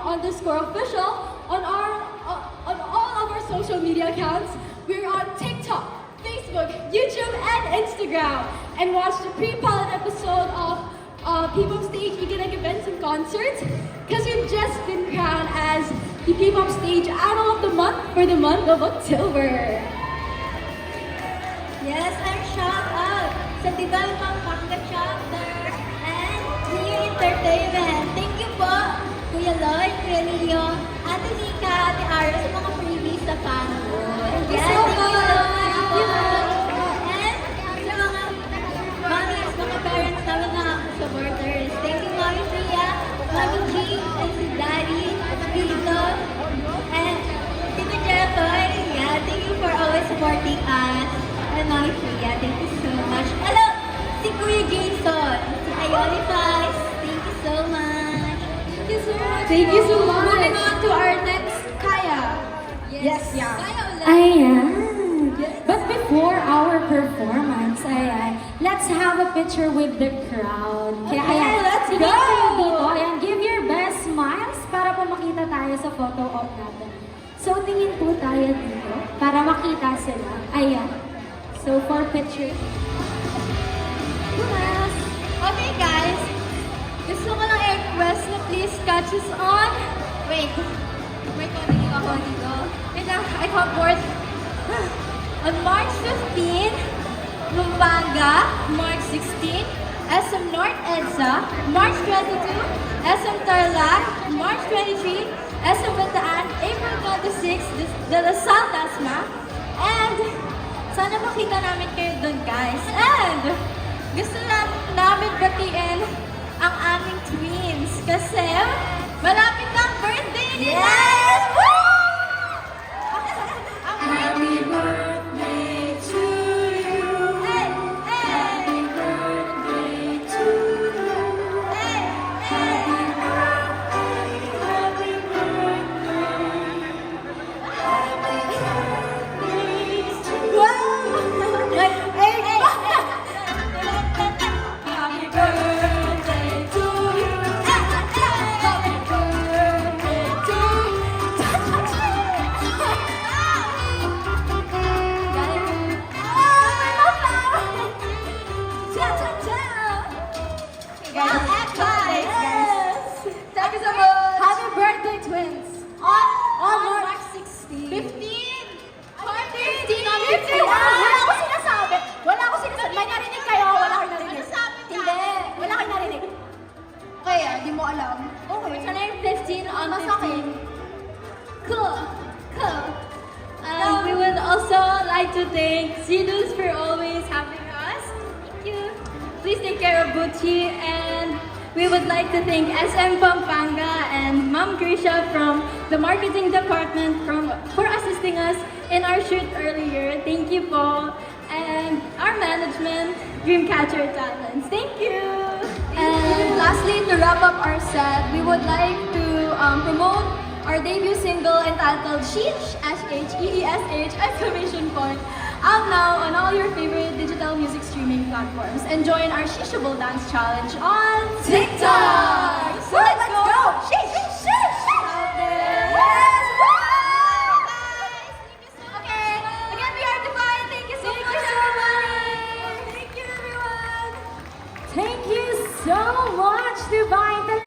@SeaDoes_official on all of our social media accounts. We're on TikTok, Facebook, YouTube, and Instagram. And watch the pre-pilot episode of P-Pop Stage Iganag Events and Concerts, because we've just been crowned as the P-Pop Stage Idol of the Month for the month of October. Yes, and shout out sa Tibay Pampanga chapter and New Entertainment. Thank you po, Kuya Lloyd, Kuya Leo, Ate Nika, Ate Ara, sa mga freebies sa Fanboy. Yes, thank you so much po. And sa mga mommies, mga parents namin na supporters. Thank you, Mami Priya, Mami G, and si Daddy, Tito, and Tito Jeffoy. Yeah, thank you for always supporting us. And Mami Priya, thank you so much. Hello, si Kuya Jason, si Ioni Fives, thank you so much. Thank you so much. Thank you so much. Moving on to our next Kaya. Yes, yeah. Kaya ulit. Ayan. But before our performance, ayan, let's have a picture with the crowd. Kaya Okay, ayan, let's tingin go! kayo dito. Ayan, give your best smiles para po makita tayo sa photo op natin. So, tingin po tayo dito para makita sila. Ayan. So, for picture. Yes. Okay guys, gusto ko lang i-request na please catch us on. Wait, naging ako dito. Wait lang, I can't board. On March 15, Pampanga, March 16, SM North EDSA, March 22, SM Tarlac, March 23, SM Bataan, April 26, De La Salle Tasma, and sana makita namin kayo dun, guys. And gusto lang namin batiin ang aming twins kasi malapit na ang birthday nila! Yes! Woo! Happy birthday to you. Hey! Hey! Happy birthday to you. Hey! Hey! Happy birthday. Happy birthday to you. Wow! Hey! Hey! Happy birthday to you. Happy birthday to you. Thank you so much! Happy birthday, twins! On March 16. 15! 15! Wala ko sinasabi. Wala ko sinasabi. May narinig kayo, wala ko narinig. Hindi. Wala ko narinig. Kaya, di mo alam. Okay. Sana yung 15 on Nasa akin. 15. Cool. Cool. We would also like to thank SeaDoes for always having us. Thank you. Please take care of Bucci, and we would like to thank SM Pampanga and Ma'am Grisha from the marketing department for assisting us in our shoot earlier. Thank you po. And our management, Dreamcatcher Talents. Thank you. And lastly, to wrap up our set, we would like to promote our debut single entitled Sheesh, SHEESH, exclamation point, out now on all your favorite digital music streaming platforms. And join our Sheeshable Dance Challenge on TikTok! So let's go! Sheesh, sheesh, sheesh, sheesh! Out there! Yes! Woo! Okay, again, we are Divine. Thank you so much, everyone! Thank you, everyone! Thank you so much, Divine.